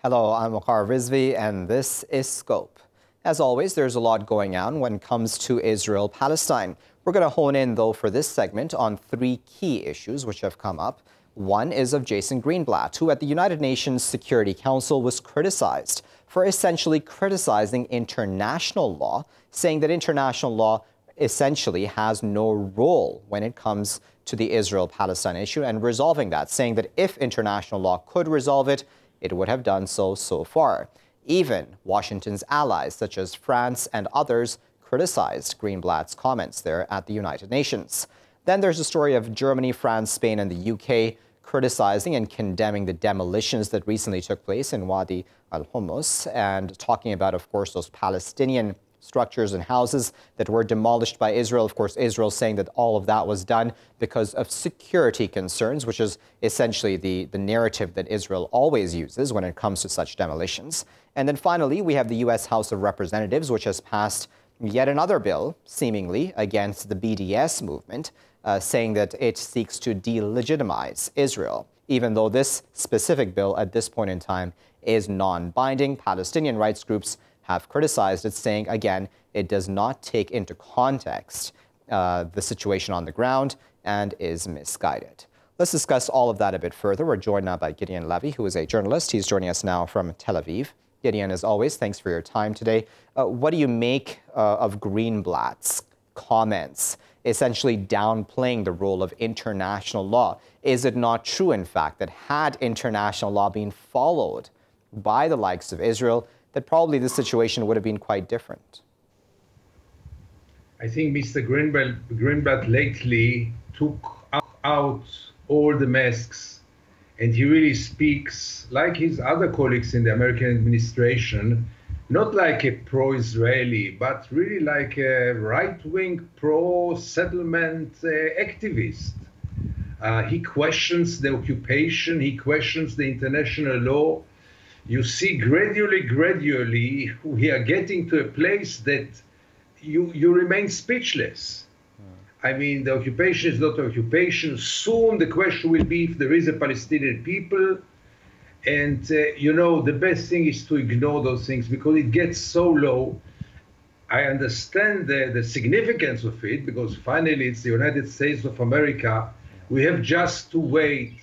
Hello, I'm Waqar Rizvi, and this is Scope. As always, there's a lot going on when it comes to Israel-Palestine. We're going to hone in, though, for this segment on three key issues which have come up. One is of Jason Greenblatt, who at the United Nations Security Council was criticized for essentially criticizing international law, saying that international law essentially has no role when it comes to the Israel-Palestine issue and resolving that, saying that if international law could resolve it, it would have done so far. Even Washington's allies, such as France and others, criticized Greenblatt's comments there at the United Nations. Then there's a story of Germany, France, Spain, and the UK criticizing and condemning the demolitions that recently took place in Wadi al-Hummus and talking about, of course, those Palestinian structures and houses that were demolished by Israel. Of course, Israel saying that all of that was done because of security concerns, which is essentially the narrative that Israel always uses when it comes to such demolitions. And then finally, we have the U.S. House of Representatives, which has passed yet another bill, seemingly against the BDS movement, saying that it seeks to delegitimize Israel, even though this specific bill at this point in time is non-binding. Palestinian rights groups have criticized it, saying, again, it does not take into context the situation on the ground and is misguided. Let's discuss all of that a bit further. We're joined now by Gideon Levy, who is a journalist. He's joining us now from Tel Aviv. Gideon, as always, thanks for your time today. What do you make of Greenblatt's comments, essentially downplaying the role of international law? Is it not true, in fact, that had international law been followed by the likes of Israel, that probably the situation would have been quite different? I think Mr. Greenblatt lately took out all the masks, and he really speaks, like his other colleagues in the American administration, not like a pro-Israeli, but really like a right-wing pro-settlement activist. He questions the occupation, he questions the international law. You see, gradually, we are getting to a place that you remain speechless. I mean, the occupation is not occupation. Soon the question will be if there is a Palestinian people. And, you know, the best thing is to ignore those things because it gets so low. I understand the significance of it because finally it's the United States of America. We have just to wait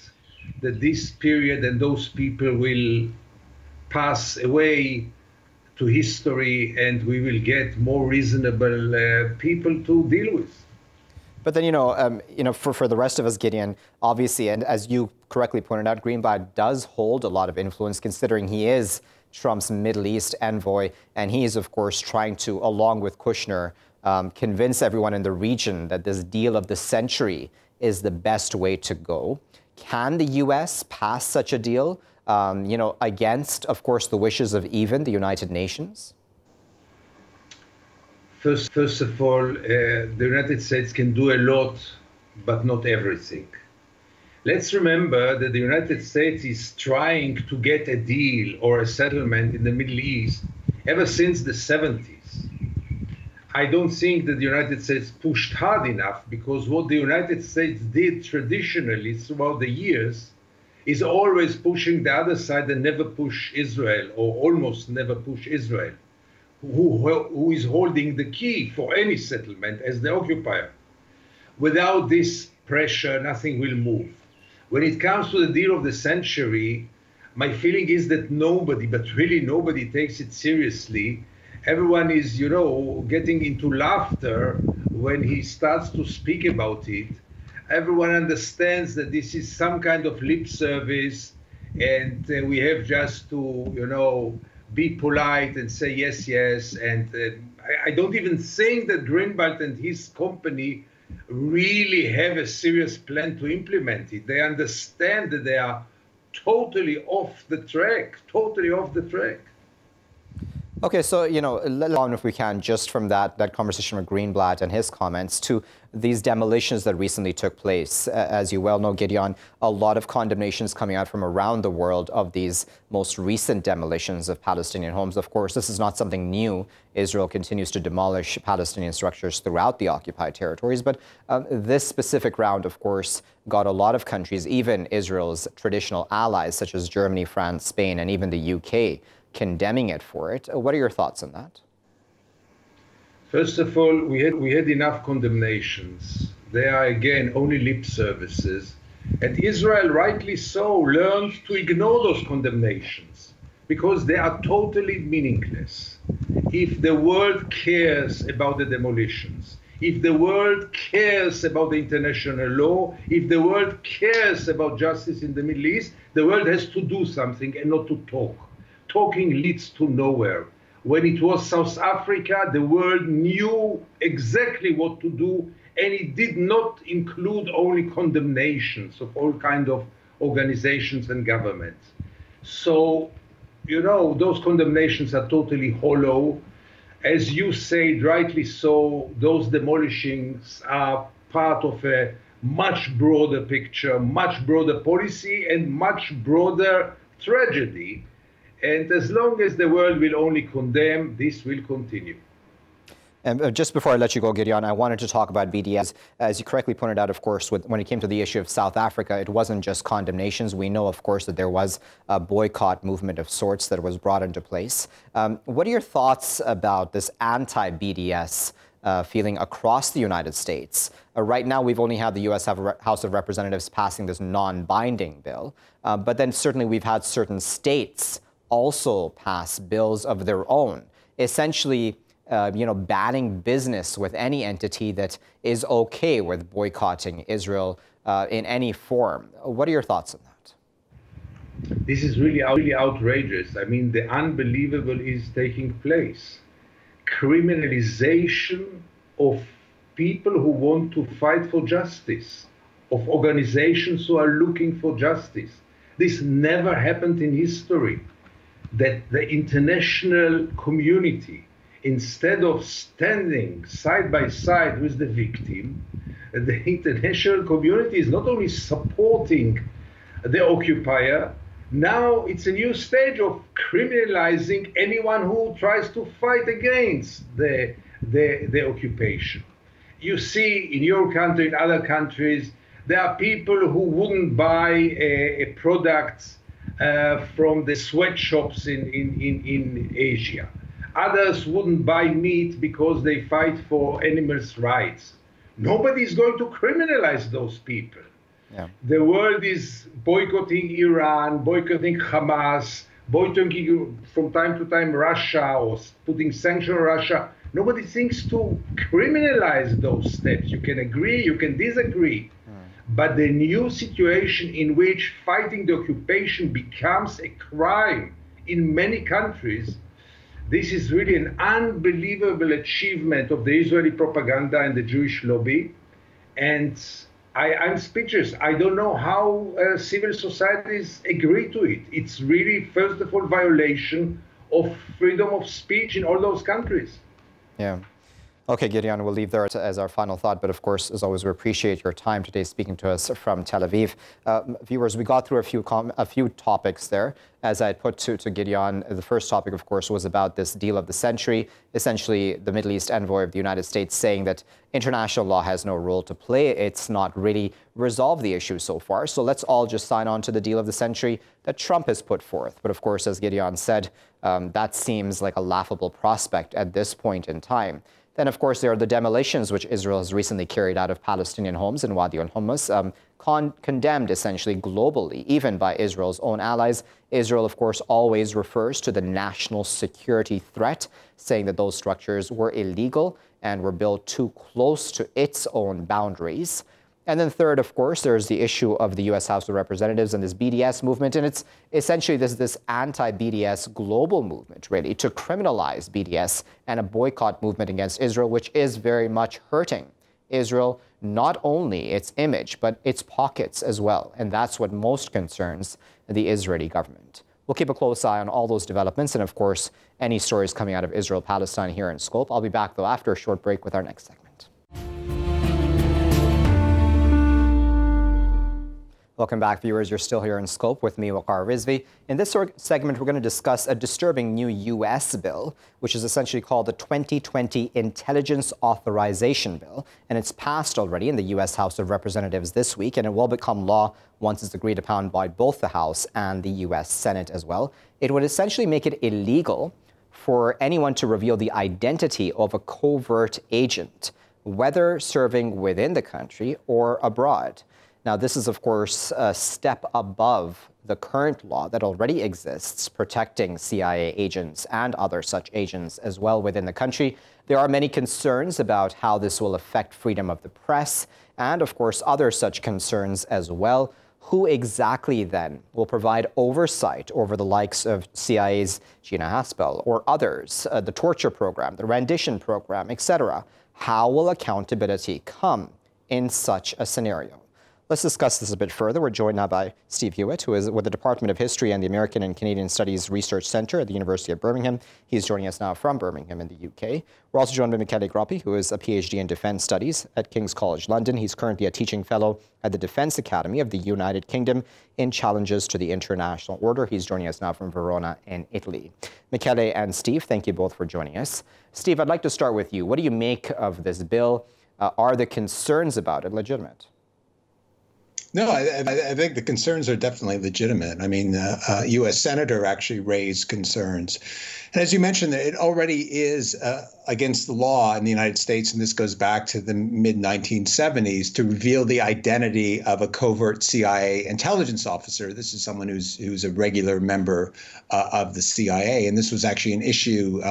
that this period and those people will pass away to history and we will get more reasonable people to deal with. But then, for the rest of us, Gideon, obviously, and as you correctly pointed out, Greenblatt does hold a lot of influence considering he is Trump's Middle East envoy. And he is, of course, trying to, along with Kushner, convince everyone in the region that this deal of the century is the best way to go. Can the U.S. pass such a deal, against, of course, the wishes of even the United Nations? First of all, the United States can do a lot, but not everything. Let's remember that the United States is trying to get a deal or a settlement in the Middle East ever since the 70s. I don't think that the United States pushed hard enough because what the United States did traditionally throughout the years is always pushing the other side and never push Israel, or almost never push Israel, who is holding the key for any settlement as the occupier. Without this pressure, nothing will move. When it comes to the deal of the century, my feeling is that nobody, but really nobody, takes it seriously. Everyone is, getting into laughter when he starts to speak about it. Everyone understands that this is some kind of lip service, and we have just to, be polite and say yes, yes. And I don't even think that Greenblatt and his company really have a serious plan to implement it. They understand that they are totally off the track, Okay, so, let's go on if we can, just from that conversation with Greenblatt and his comments to these demolitions that recently took place. As you well know, Gideon, a lot of condemnations coming out from around the world of these most recent demolitions of Palestinian homes. Of course, this is not something new. Israel continues to demolish Palestinian structures throughout the occupied territories. But this specific round, of course, got a lot of countries, even Israel's traditional allies, such as Germany, France, Spain, and even the UK, condemning it for it. What are your thoughts on that? First of all, we had enough condemnations. They are, again, only lip services. And Israel, rightly so, learned to ignore those condemnations because they are totally meaningless. If the world cares about the demolitions, if the world cares about the international law, if the world cares about justice in the Middle East, the world has to do something and not to talk. Talking leads to nowhere. When it was South Africa, the world knew exactly what to do, and it did not include only condemnations of all kinds of organizations and governments. So, those condemnations are totally hollow. As you said, rightly so, those demolishings are part of a much broader picture, much broader policy, and much broader tragedy. And as long as the world will only condemn, this will continue. And just before I let you go, Gideon, I wanted to talk about BDS. As you correctly pointed out, of course, when it came to the issue of South Africa, it wasn't just condemnations. We know, of course, that there was a boycott movement of sorts that was brought into place. What are your thoughts about this anti-BDS feeling across the United States? Right now, we've only had the U.S. House of Representatives passing this non-binding bill. But then certainly we've had certain states also pass bills of their own, essentially banning business with any entity that is okay with boycotting Israel in any form. What are your thoughts on that? This is really outrageous. I mean, the unbelievable is taking place. Criminalization of people who want to fight for justice, of organizations who are looking for justice. This never happened in history. That the international community, instead of standing side by side with the victim, the international community is not only supporting the occupier, now it's a new stage of criminalizing anyone who tries to fight against the occupation. You see in your country, in other countries, there are people who wouldn't buy a product from the sweatshops in Asia. Others wouldn't buy meat because they fight for animals' rights. Nobody is going to criminalize those people. Yeah. The world is boycotting Iran, boycotting Hamas, boycotting from time to time Russia, or putting sanctions on Russia. Nobody thinks to criminalize those steps. You can agree, you can disagree. But the new situation in which fighting the occupation becomes a crime in many countries, this is really an unbelievable achievement of the Israeli propaganda and the Jewish lobby. And I'm speechless. I don't know how civil societies agree to it. It's really, first of all, violation of freedom of speech in all those countries. Yeah. Okay, Gideon, we'll leave there as our final thought. But of course, as always, we appreciate your time today speaking to us from Tel Aviv. Viewers, we got through a few topics there. As I put to Gideon, the first topic, of course, was about this deal of the century, essentially the Middle East envoy of the United States saying that international law has no role to play. It's not really resolved the issue so far. So let's all just sign on to the deal of the century that Trump has put forth. But of course, as Gideon said, that seems like a laughable prospect at this point in time. Then, of course, there are the demolitions which Israel has recently carried out of Palestinian homes in Wadi al-Hummus, condemned essentially globally, even by Israel's own allies. Israel, of course, always refers to the national security threat, saying that those structures were illegal and were built too close to its own boundaries. And then third, of course, there's the issue of the U.S. House of Representatives and this BDS movement. And it's essentially this anti-BDS global movement, really, to criminalize BDS and a boycott movement against Israel, which is very much hurting Israel, not only its image, but its pockets as well. And that's what most concerns the Israeli government. We'll keep a close eye on all those developments and, of course, any stories coming out of Israel-Palestine here in Scope. I'll be back, though, after a short break with our next segment. Welcome back, viewers. You're still here in Scope with me, Waqar Rizvi. In this segment, we're going to discuss a disturbing new U.S. bill, which is essentially called the 2020 Intelligence Authorization Bill. And it's passed already in the U.S. House of Representatives this week, and it will become law once it's agreed upon by both the House and the U.S. Senate as well. It would essentially make it illegal for anyone to reveal the identity of a covert agent, whether serving within the country or abroad. Now, this is, of course, a step above the current law that already exists protecting CIA agents and other such agents as well within the country. There are many concerns about how this will affect freedom of the press and, of course, other such concerns as well. Who exactly then will provide oversight over the likes of CIA's Gina Haspel or others, the torture program, the rendition program, etc.? How will accountability come in such a scenario? Let's discuss this a bit further. We're joined now by Steve Hewitt, who is with the Department of History and the American and Canadian Studies Research Centre at the University of Birmingham. He's joining us now from Birmingham in the UK. We're also joined by Michele Groppi, who is a PhD in Defence Studies at King's College London. He's currently a teaching fellow at the Defence Academy of the United Kingdom in Challenges to the International Order. He's joining us now from Verona in Italy. Michele and Steve, thank you both for joining us. Steve, I'd like to start with you. What do you make of this bill? Are the concerns about it legitimate? No, I think the concerns are definitely legitimate. I mean, a U.S. senator actually raised concerns. And as you mentioned, it already is against the law in the United States, and this goes back to the mid-1970s, to reveal the identity of a covert CIA intelligence officer. This is someone who's a regular member of the CIA. And this was actually an issue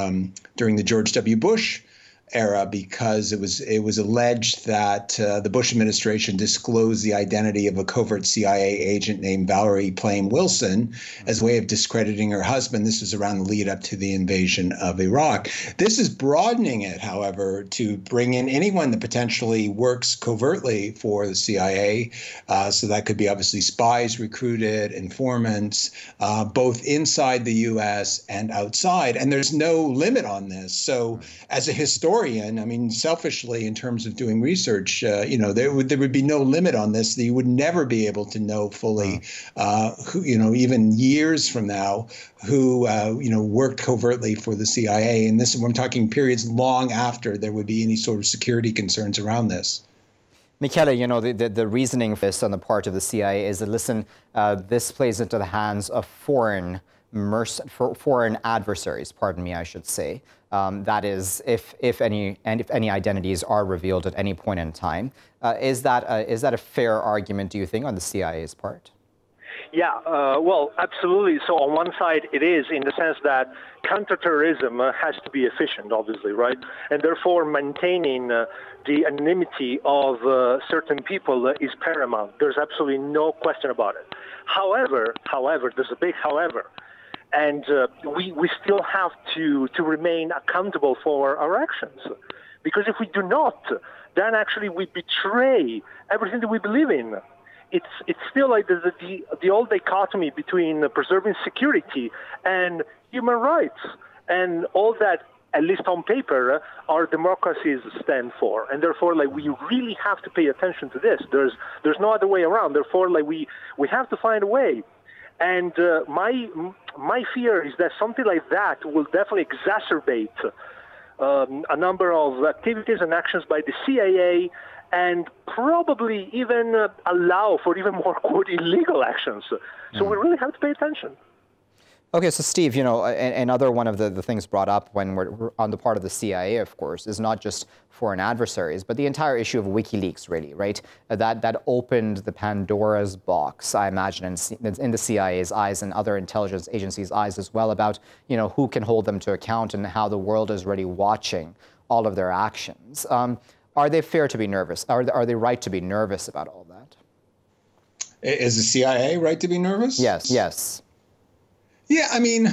during the George W. Bush era, because it was alleged that the Bush administration disclosed the identity of a covert CIA agent named Valerie Plame Wilson as a way of discrediting her husband. This was around the lead up to the invasion of Iraq. This is broadening it, however, to bring in anyone that potentially works covertly for the CIA. So that could be obviously spies recruited, informants, both inside the U.S. and outside. And there's no limit on this. So as a historian, I mean, selfishly, in terms of doing research, there would be no limit on this. That you would never be able to know fully, who, even years from now, who, worked covertly for the CIA. And this, I'm talking periods long after there would be any sort of security concerns around this. Michele, the reasoning for this on the part of the CIA is that, listen, this plays into the hands of foreign adversaries, pardon me, I should say. That is, if any identities are revealed at any point in time. Is that a fair argument, do you think, on the CIA's part? Yeah, well, absolutely. So on one side, it is in the sense that counterterrorism has to be efficient, obviously, right? And therefore, maintaining the anonymity of certain people is paramount. There's absolutely no question about it. However, there's a big however. And we still have to remain accountable for our actions. Because if we do not, then actually we betray everything that we believe in. It's still like the old dichotomy between preserving security and human rights, and all that, at least on paper, our democracies stand for. And therefore, we really have to pay attention to this. There's no other way around. Therefore, we have to find a way. And my fear is that something like that will definitely exacerbate a number of activities and actions by the CIA, and probably even allow for even more, quote, illegal actions. So we really have to pay attention. Okay, so Steve, another one of the things brought up when we're on the part of the CIA, of course, is not just foreign adversaries, but the entire issue of WikiLeaks, really, right? That opened the Pandora's box, I imagine, in the CIA's eyes and other intelligence agencies' eyes as well, about, who can hold them to account and how the world is really watching all of their actions. Are they fair to be nervous? Are they right to be nervous about all that? Is the CIA right to be nervous? Yes. Yeah, I mean,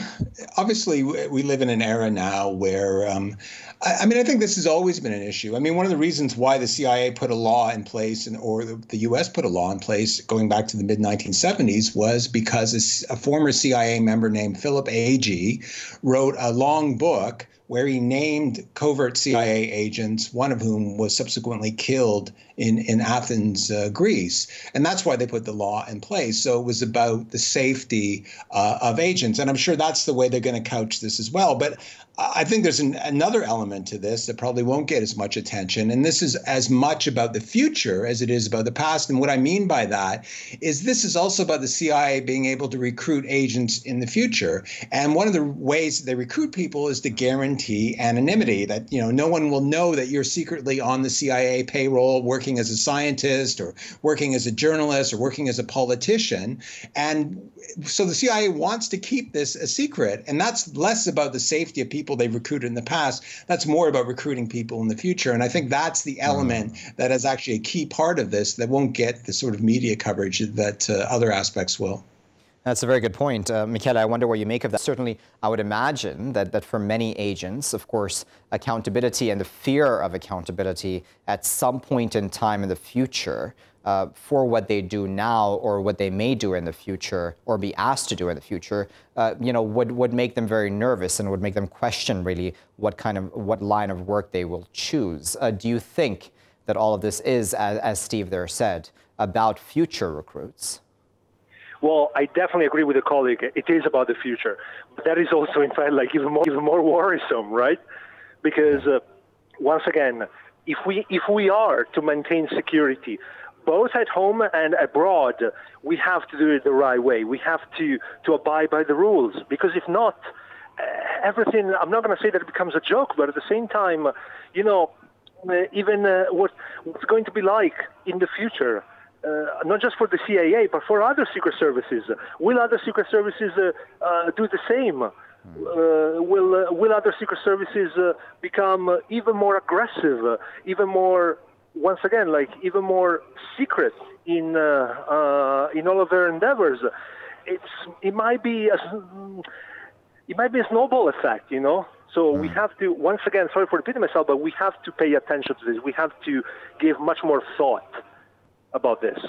obviously, we live in an era now where, I mean, I think this has always been an issue. I mean, one of the reasons why the CIA put a law in place, or the U.S. put a law in place going back to the mid-1970s, was because a former CIA member named Philip Agee wrote a long book where he named covert CIA agents, one of whom was subsequently killed in Athens, Greece. And that's why they put the law in place. So it was about the safety of agents. And I'm sure that's the way they're going to couch this as well. But I think there's another element to this that probably won't get as much attention. And this is as much about the future as it is about the past. And what I mean by that is this is also about the CIA being able to recruit agents in the future. And one of the ways they recruit people is to guarantee anonymity, that, you know, no one will know that you're secretly on the CIA payroll working as a scientist or working as a journalist or working as a politician. And so the CIA wants to keep this a secret. And that's less about the safety of people they've recruited in the past. That's more about recruiting people in the future. And I think that's the element that is actually a key part of this that won't get the sort of media coverage that other aspects will. That's a very good point. Michele, I wonder what you make of that. Certainly, I would imagine that for many agents, of course, accountability and the fear of accountability at some point in time in the future for what they do now or what they may do in the future or be asked to do in the future, would make them very nervous and would make them question really what line of work they will choose. Do you think that all of this is, as Steve there said, about future recruits? Well, I definitely agree with a colleague. It is about the future. But that is also, in fact, like even more worrisome, right? Because once again, if we are to maintain security, both at home and abroad, we have to do it the right way. We have to abide by the rules. Because if not, everything, I'm not going to say that it becomes a joke, but at the same time, even what's going to be like in the future, not just for the CIA, but for other secret services. Will other secret services do the same? Will other secret services become even more aggressive, even more, once again, like even more secret in all of their endeavors? It might be a snowball effect, you know. So we have to, once again, sorry for repeating myself, but we have to pay attention to this. We have to give much more thought about this.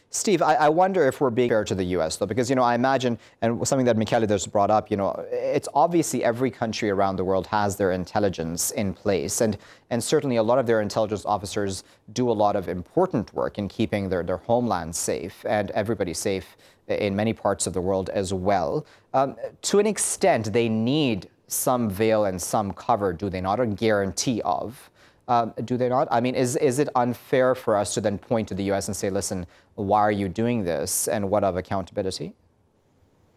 Steve, I wonder if we're being fair to the U.S., though, because, I imagine, and something that Michele just brought up, it's obviously every country around the world has their intelligence in place. And certainly a lot of their intelligence officers do a lot of important work in keeping their homeland safe and everybody safe in many parts of the world as well. To an extent, they need some veil and some cover, do they not, or guarantee of? Do they not? I mean, is it unfair for us to then point to the U.S. and say, listen, why are you doing this, and what of accountability?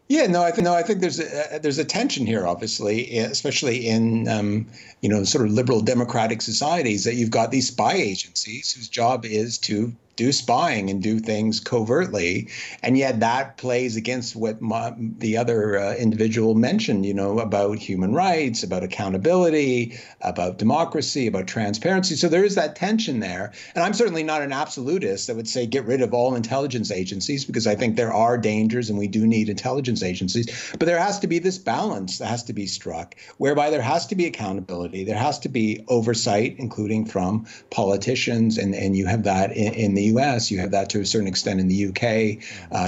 Yeah, no, I think there's a tension here, obviously, especially in sort of liberal democratic societies, that you've got these spy agencies whose job is to do spying and do things covertly, and yet that plays against what the other individual mentioned, about human rights, about accountability, about democracy, about transparency. So there is that tension there. And I'm certainly not an absolutist that would say get rid of all intelligence agencies, because I think there are dangers and we do need intelligence agencies. But there has to be this balance that has to be struck, whereby there has to be accountability, there has to be oversight, including from politicians, and you have that in the U.S., you have that to a certain extent in the U.K.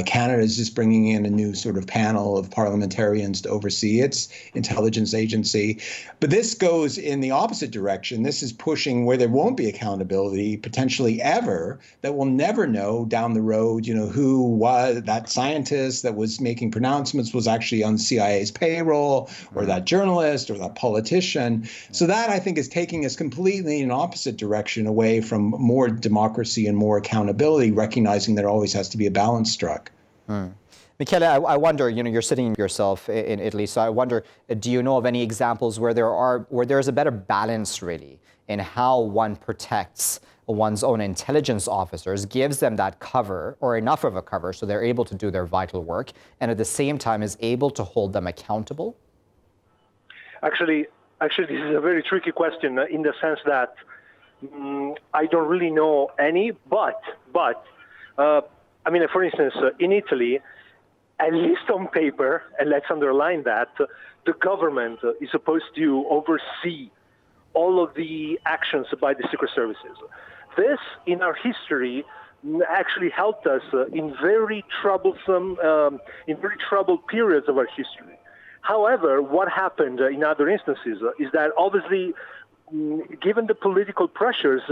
Canada is just bringing in a new sort of panel of parliamentarians to oversee its intelligence agency. But this goes in the opposite direction. This is pushing where there won't be accountability, potentially ever, that we'll never know down the road, who was that scientist that was making pronouncements was actually on the CIA's payroll, or that journalist, or that politician. So that, I think, is taking us completely in an opposite direction, away from more democracy and more accountability, recognizing there always has to be a balance struck. Michele, I wonder, you're sitting yourself in Italy, so I wonder, do you know of any examples where there's a better balance really in how one protects one's own intelligence officers, gives them that cover or enough of a cover so they're able to do their vital work, and at the same time is able to hold them accountable? Actually, this is a very tricky question in the sense that I don't really know any, but I mean, for instance, in Italy, at least on paper, and let's underline that, the government is supposed to oversee all of the actions by the secret services. This, in our history, actually helped us in very troubled periods of our history. However, what happened in other instances is that obviously, given the political pressures,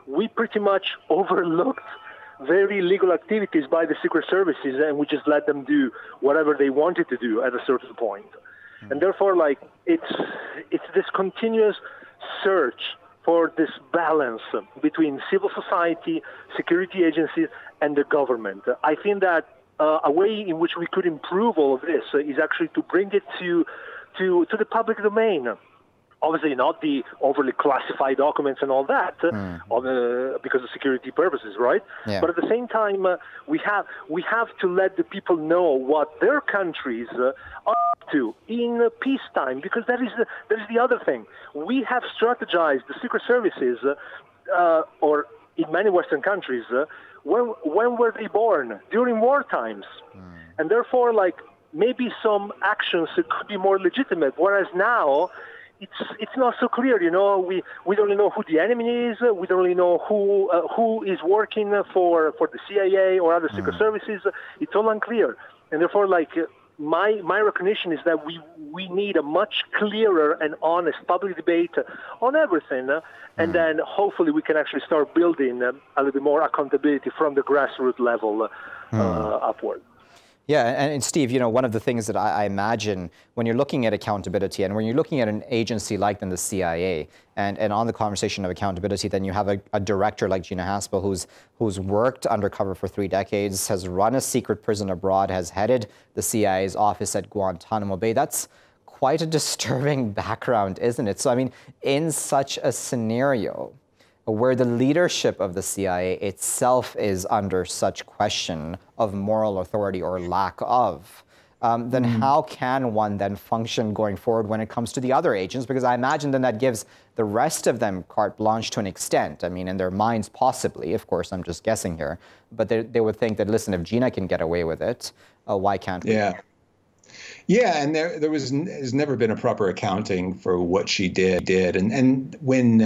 we pretty much overlooked very legal activities by the secret services, and we just let them do whatever they wanted to do at a certain point. And therefore, it's this continuous search for this balance between civil society, security agencies, and the government. I think that a way in which we could improve all of this is actually to bring it to the public domain. Obviously not the overly classified documents and all that, because of security purposes, right? Yeah. But at the same time, we have to let the people know what their countries are up to in peacetime, because that is the other thing. We have strategized the secret services, or in many Western countries, when were they born? During war times. And therefore, maybe some actions could be more legitimate, whereas now, it's not so clear, you know. We don't really know who the enemy is. We don't really know who is working for the CIA or other secret services. It's all unclear, and therefore, my recognition is that we need a much clearer and honest public debate on everything, and then hopefully we can actually start building a little bit more accountability from the grassroots level upward. Yeah, and Steve, one of the things that I imagine when you're looking at accountability and when you're looking at an agency like the CIA, and on the conversation of accountability, then you have a director like Gina Haspel who's worked undercover for 3 decades, has run a secret prison abroad, has headed the CIA's office at Guantanamo Bay. That's quite a disturbing background, isn't it? So, I mean, in such a scenario where the leadership of the CIA itself is under such question of moral authority or lack of, then how can one then function going forward when it comes to the other agents? Because I imagine then that gives the rest of them carte blanche to an extent. I mean, in their minds possibly, of course, I'm just guessing here, but they would think that, listen, if Gina can get away with it, why can't we? Yeah, and there's never been a proper accounting for what she did. And when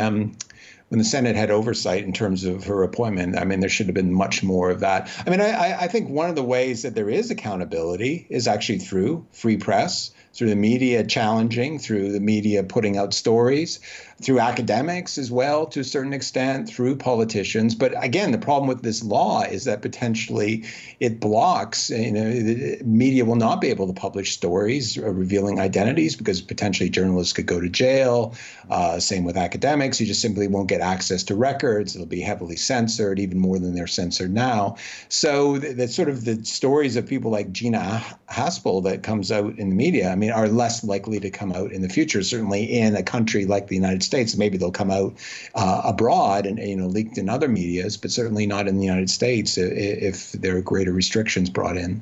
the Senate had oversight in terms of her appointment, I mean, there should have been much more of that. I mean, I think one of the ways that there is accountability is actually through free press, through the media challenging, through the media putting out stories, through academics as well, to a certain extent, through politicians. But again, the problem with this law is that potentially it blocks, the media will not be able to publish stories revealing identities because potentially journalists could go to jail. Same with academics. You just simply won't get access to records. It'll be heavily censored, even more than they're censored now. So that's sort of the stories of people like Gina Haspel that comes out in the media, I mean, are less likely to come out in the future, certainly in a country like the United States. Maybe they'll come out abroad and leaked in other medias, but certainly not in the United States if there are greater restrictions brought in.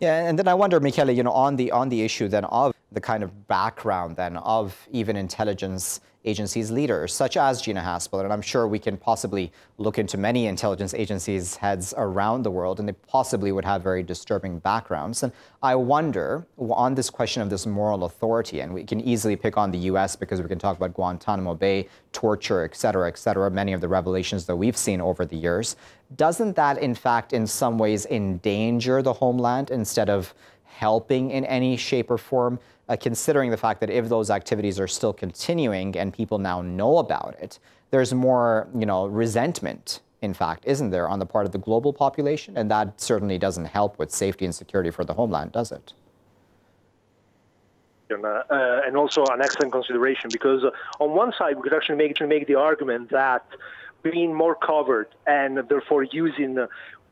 Yeah, and then I wonder, Michele, on the issue then of the kind of background then of even intelligence agencies leaders, such as Gina Haspel, and I'm sure we can possibly look into many intelligence agencies' heads around the world, and they possibly would have very disturbing backgrounds. And I wonder, on this question of this moral authority, and we can easily pick on the U.S. because we can talk about Guantanamo Bay, torture, et cetera, many of the revelations that we've seen over the years, doesn't that, in fact, in some ways endanger the homeland instead of helping in any shape or form? Considering the fact that if those activities are still continuing and people now know about it, there's more, resentment, in fact, isn't there, on the part of the global population? And that certainly doesn't help with safety and security for the homeland, does it? And also an excellent consideration, because on one side, we could actually make the argument that being more covered and therefore using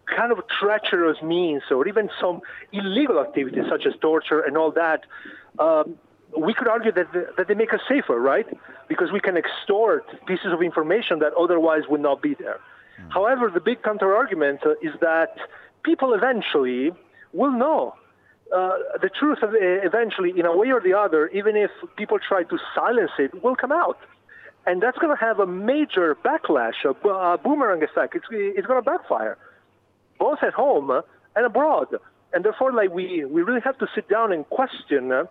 kind of treacherous means or even some illegal activities such as torture and all that, we could argue that they make us safer, right? Because we can extort pieces of information that otherwise would not be there. However, the big counter-argument is that people eventually will know the truth eventually, in a way or the other, even if people try to silence it, will come out. And that's going to have a major backlash, a boomerang effect. It's going to backfire, both at home and abroad. And therefore, like, we really have to sit down and question the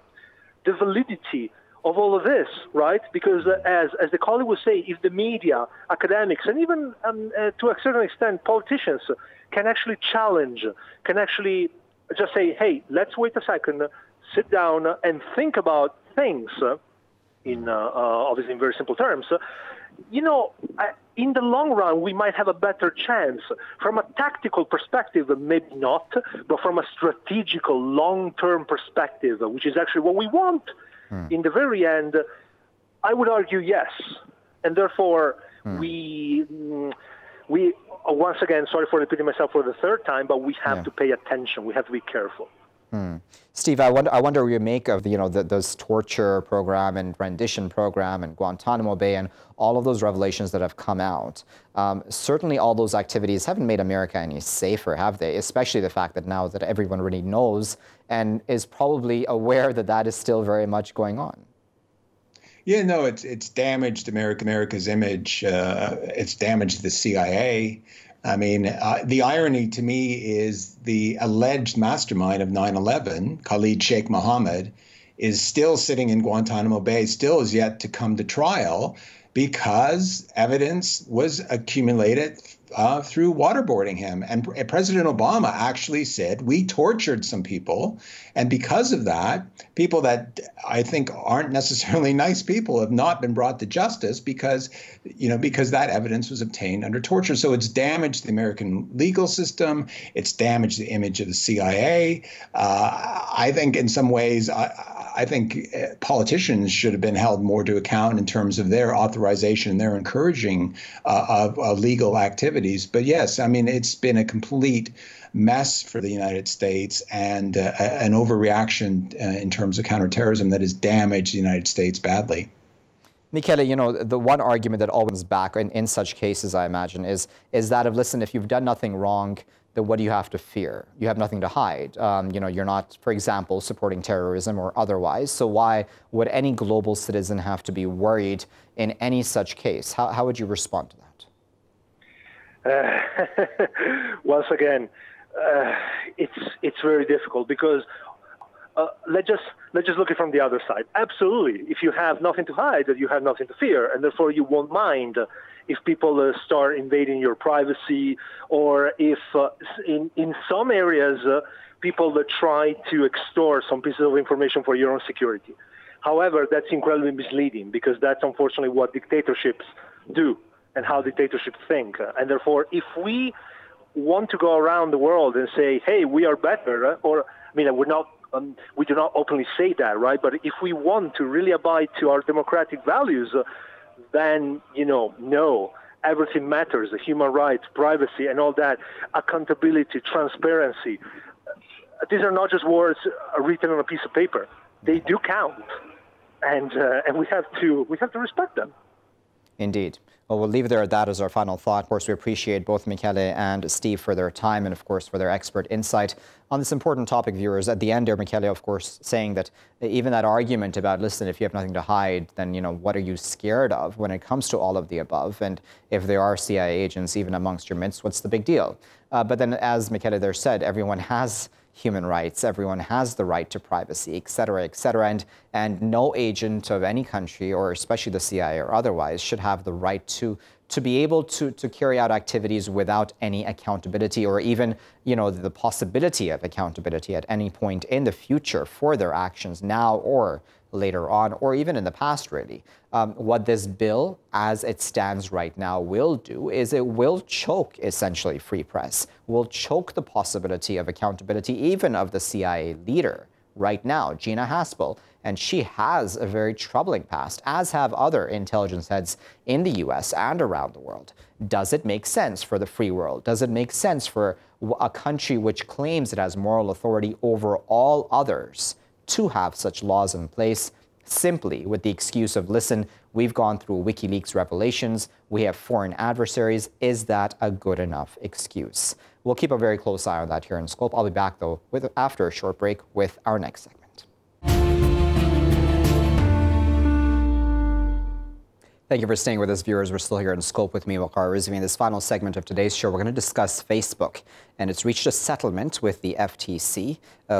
validity of all of this, right? Because as the colleague would say, if the media, academics, and even to a certain extent politicians can actually challenge, can actually just say, hey, let's wait a second, sit down and think about things in obviously in very simple terms, you know, in the long run, we might have a better chance. From a tactical perspective, maybe not, but from a strategical, long-term perspective, which is actually what we want, in the very end, I would argue yes. And therefore, we once again, sorry for repeating myself for the third time, but we have to pay attention. We have to be careful. Steve, I wonder what you make of this torture program and rendition program and Guantanamo Bay and all of those revelations that have come out. Certainly all those activities haven't made America any safer, have they? Especially the fact that now that everyone really knows and is probably aware that that is still very much going on. Yeah, no, it's damaged America's image. It's damaged the CIA. I mean, the irony to me is the alleged mastermind of 9/11, Khalid Sheikh Mohammed, is still sitting in Guantanamo Bay, still is yet to come to trial because evidence was accumulated through waterboarding him. And President Obama actually said, we tortured some people. And because of that, people that I think aren't necessarily nice people have not been brought to justice because that evidence was obtained under torture. So it's damaged the American legal system. It's damaged the image of the CIA. I think in some ways, I think politicians should have been held more to account in terms of their authorization, their encouraging of legal activities. But yes, I mean, it's been a complete mess for the United States and an overreaction in terms of counterterrorism that has damaged the United States badly. Michele, the one argument that always back in such cases, I imagine, is that of, listen, if you've done nothing wrong, then what do you have to fear? You have nothing to hide. You're not, for example, supporting terrorism or otherwise. So why would any global citizen have to be worried in any such case? How would you respond to that? Once again, it's very difficult because let's just look at it from the other side. Absolutely, if you have nothing to hide, you have nothing to fear, and therefore you won't mind if people start invading your privacy, or if in some areas people try to extort some pieces of information for your own security. However, that's incredibly misleading because that's unfortunately what dictatorships do and how dictatorships think. And therefore, if we want to go around the world and say, hey, we are better, or, I mean, we do not openly say that, right? But if we want to really abide to our democratic values, then, no, everything matters, human rights, privacy, and all that, accountability, transparency. These are not just words written on a piece of paper. They do count, and we have to respect them. Indeed. Well, we'll leave it there at that as our final thought. Of course, we appreciate both Michele and Steve for their time and, of course, for their expert insight on this important topic, viewers. At the end there, Michele, of course, saying that even that argument about, listen, if you have nothing to hide, then, what are you scared of when it comes to all of the above? And if there are CIA agents even amongst your midst, what's the big deal? But then, as Michele there said, everyone has human rights, everyone has the right to privacy, et cetera, and no agent of any country, or especially the CIA or otherwise, should have the right to be able to carry out activities without any accountability, or even, the possibility of accountability at any point in the future for their actions now or later on, or even in the past, really. What this bill, as it stands right now, will do is it will choke, essentially, free press, will choke the possibility of accountability even of the CIA leader right now, Gina Haspel. And she has a very troubling past, as have other intelligence heads in the U.S. and around the world. Does it make sense for the free world? Does it make sense for a country which claims it has moral authority over all others to have such laws in place, simply with the excuse of, listen, we've gone through WikiLeaks revelations, we have foreign adversaries? Is that a good enough excuse? We'll keep a very close eye on that here in Scope. I'll be back, though, after a short break with our next segment. Thank you for staying with us, viewers. We're still here in Scope with me, Waqar Rizvi. In this final segment of today's show, we're going to discuss Facebook. And it's reached a settlement with the FTC,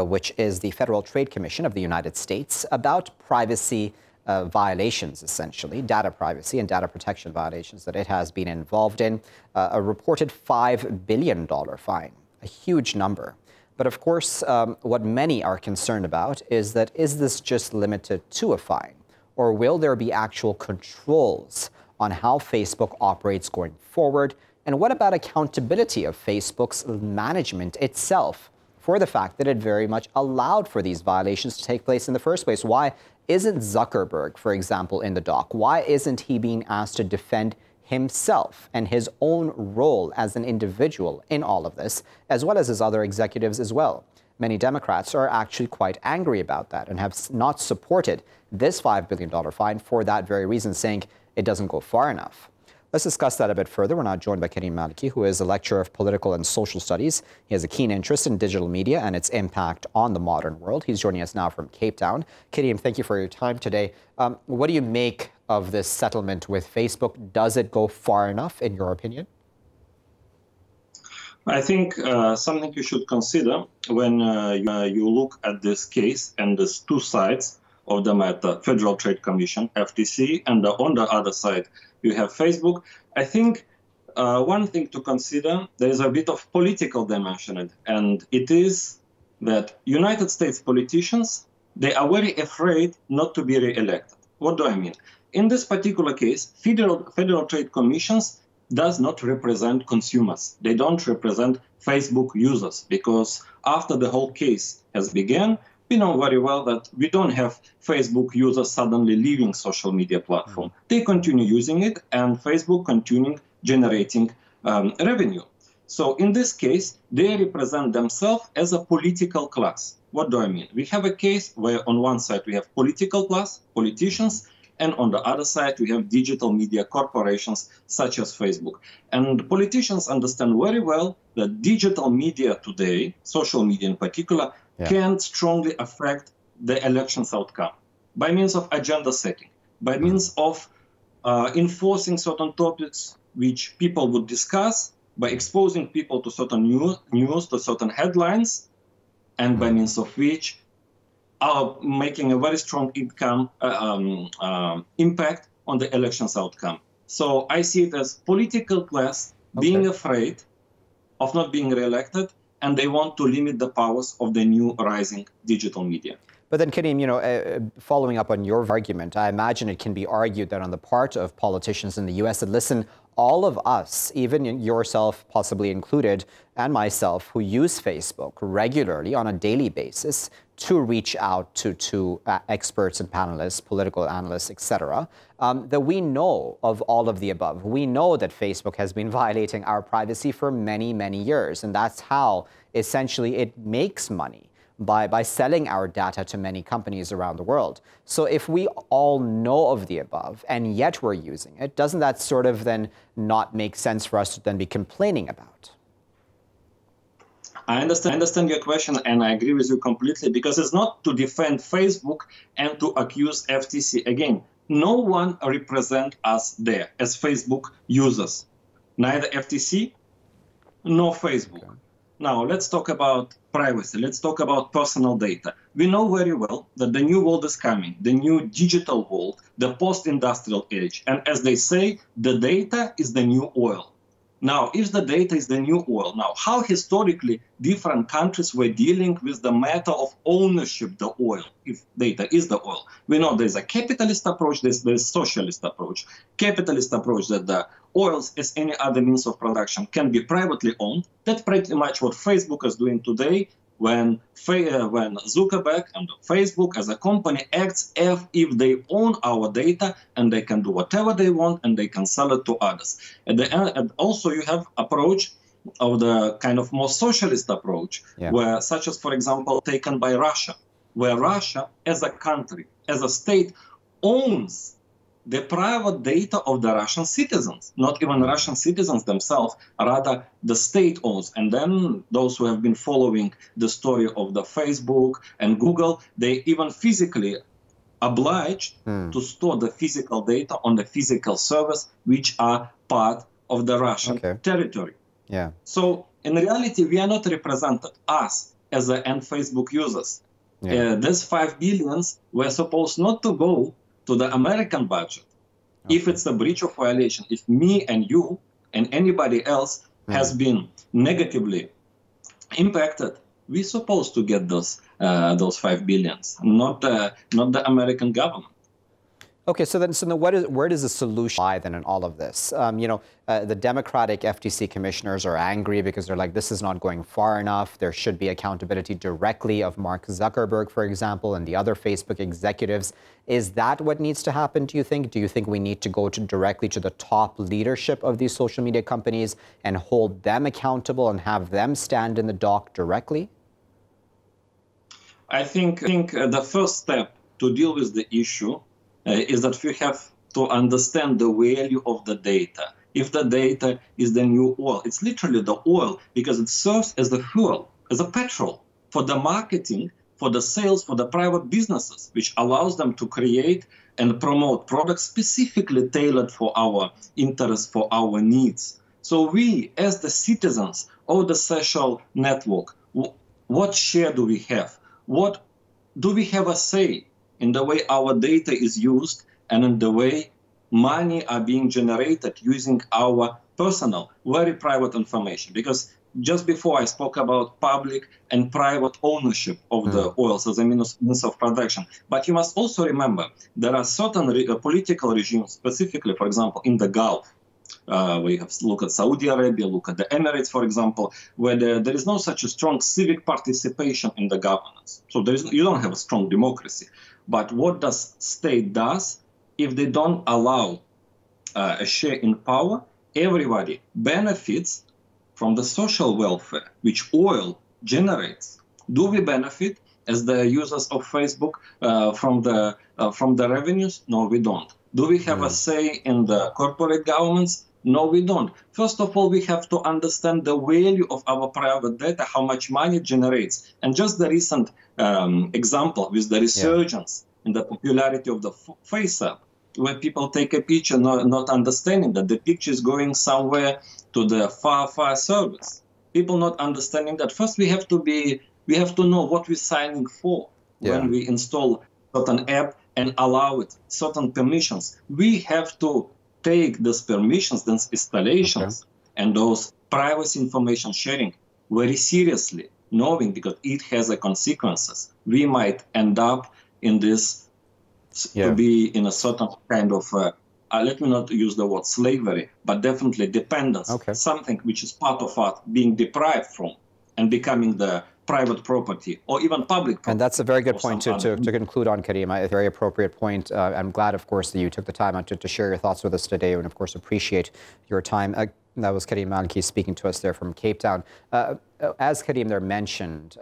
which is the Federal Trade Commission of the United States, about privacy violations, essentially, data privacy and data protection violations that it has been involved in. A reported $5 billion fine, a huge number. But of course, what many are concerned about is that, is this just limited to a fine? Or will there be actual controls on how Facebook operates going forward? And what about accountability of Facebook's management itself for the fact that it very much allowed for these violations to take place in the first place? Why isn't Zuckerberg, for example, in the dock? Why isn't he being asked to defend himself and his own role as an individual in all of this, as well as his other executives as well? Many Democrats are actually quite angry about that and have not supported this $5 billion fine for that very reason, saying it doesn't go far enough. Let's discuss that a bit further. We're now joined by Kareem Maliki, who is a lecturer of political and social studies. He has a keen interest in digital media and its impact on the modern world. He's joining us now from Capetown. Kareem, thank you for your time today. What do you make of this settlement with Facebook? Does it go far enough, in your opinion? I think something you should consider when you look at this case, and there's two sides of the matter: Federal Trade Commission, FTC, and on the other side you have Facebook. I think one thing to consider, there is a bit of political dimension in it, and it is that United States politicians, they are very afraid not to be re-elected. What do I mean? In this particular case, Federal Trade Commissions does not represent consumers. They don't represent Facebook users, because after the whole case has begun, we know very well that we don't have Facebook users suddenly leaving social media platform. They continue using it, and Facebook continuing generating revenue. So in this case, they represent themselves as a political class. What do I mean? We have a case where on one side we have political class, politicians, and on the other side, we have digital media corporations such as Facebook. And politicians understand very well that digital media today, social media in particular, can strongly affect the election's outcome by means of agenda setting, by means of enforcing certain topics which people would discuss, by exposing people to certain news, to certain headlines, and by means of which are making a very strong impact on the election's outcome. So I see it as political class being afraid of not being re-elected, and they want to limit the powers of the new rising digital media. But then, Kareem, following up on your argument, I imagine it can be argued that on the part of politicians in the U.S. that, listen, all of us, even yourself possibly included, and myself, who use Facebook regularly on a daily basis to reach out to experts and panelists, political analysts, etc., that we know of all of the above. We know that Facebook has been violating our privacy for many, many years, and that's how essentially it makes money, by selling our data to many companies around the world. So if we all know of the above and yet we're using it, doesn't that sort of then not make sense for us to then be complaining about? I understand your question, and I agree with you completely, because it's not to defend Facebook and to accuse FTC. Again, no one represents us there as Facebook users, neither FTC nor Facebook. Okay. Now, let's talk about privacy. Let's talk about personal data. We know very well that the new world is coming, the new digital world, the post-industrial age. And as they say, the data is the new oil. Now, if the data is the new oil, now how historically different countries were dealing with the matter of ownership, the oil, if data is the oil. We know there's a capitalist approach, there's a socialist approach. Capitalist approach that the oils, as any other means of production, can be privately owned. That's pretty much what Facebook is doing today, when Zuckerberg and Facebook as a company acts as if they own our data and they can do whatever they want and they can sell it to others. And also you have approach of the kind of more socialist approach, where, such as, for example, taken by Russia, where Russia as a country, as a state, owns the private data of the Russian citizens, not even Russian citizens themselves, rather the state owns. And then those who have been following the story of the Facebook and Google, they even physically obliged to store the physical data on the physical servers, which are part of the Russian territory. Yeah. So in reality, we are not represented, us as the end Facebook users. These 5 billions were supposed not to go to the American budget. If it's a breach of violation, if me and you and anybody else has been negatively impacted, we're supposed to get those 5 billions, not the American government. Okay, so then where does the solution lie then in all of this? The Democratic FTC commissioners are angry because they're like, this is not going far enough. There should be accountability directly of Mark Zuckerberg, for example, and the other Facebook executives. Is that what needs to happen, do you think? Do you think we need to go directly to the top leadership of these social media companies and hold them accountable and have them stand in the dock directly? I think the first step to deal with the issue is that we have to understand the value of the data. If the data is the new oil, it's literally the oil because it serves as the fuel, as a petrol for the marketing, for the sales, for the private businesses, which allows them to create and promote products specifically tailored for our interests, for our needs. So we, as the citizens of the social network, what share do we have? What do we have a say in the way our data is used and in the way money are being generated using our personal, very private information? Because just before I spoke about public and private ownership of the oils as a means of production. But you must also remember there are certain political regimes, specifically, for example, in the Gulf. We have to look at Saudi Arabia, look at the Emirates, for example, where there is no such a strong civic participation in the governance. So you don't have a strong democracy. But what does state does, if they don't allow a share in power, everybody benefits from the social welfare, which oil generates. Do we benefit as the users of Facebook from the revenues? No, we don't. Do we have a say in the corporate governments? No, we don't. First of all, we have to understand the value of our private data, how much money it generates. And just the recent example with the resurgence in the popularity of the Face app, where people take a picture not understanding that the picture is going somewhere to the far service. People not understanding that. First, we have to know what we're signing for when we install certain app and allow it certain permissions. We have to take those permissions, those installations, and those privacy information sharing very seriously, knowing because it has a consequences. We might end up in this to be in a certain kind of let me not use the word slavery, but definitely dependence, something which is part of us being deprived from and becoming the private property or even public property. And that's a very good point to conclude on, Kareem. A very appropriate point. I'm glad, of course, that you took the time out to share your thoughts with us today and, of course, appreciate your time. That was Kareem Maliki speaking to us there from Capetown. As Kareem there mentioned,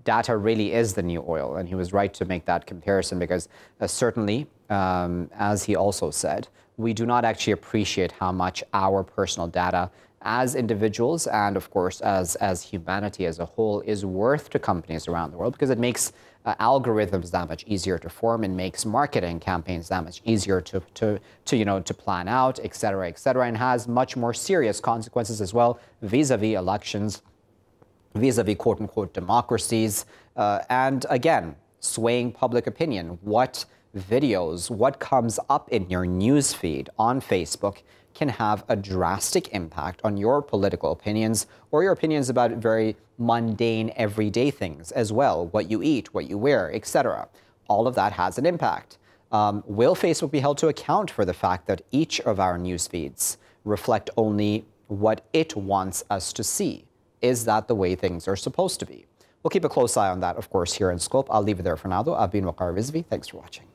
data really is the new oil, and he was right to make that comparison because certainly, as he also said, we do not actually appreciate how much our personal data as individuals and, of course, as humanity as a whole is worth to companies around the world because it makes algorithms that much easier to form and makes marketing campaigns that much easier to plan out, et cetera, and has much more serious consequences as well vis-a-vis elections, vis-a-vis quote-unquote democracies, and again, swaying public opinion. What videos, what comes up in your news feed on Facebook can have a drastic impact on your political opinions or your opinions about very mundane, everyday things as well, what you eat, what you wear, etc. All of that has an impact. Will Facebook be held to account for the fact that each of our news feeds reflect only what it wants us to see? Is that the way things are supposed to be? We'll keep a close eye on that, of course, here in Scope. I'll leave it there for now, though. I've been Waqar Rizvi. Thanks for watching.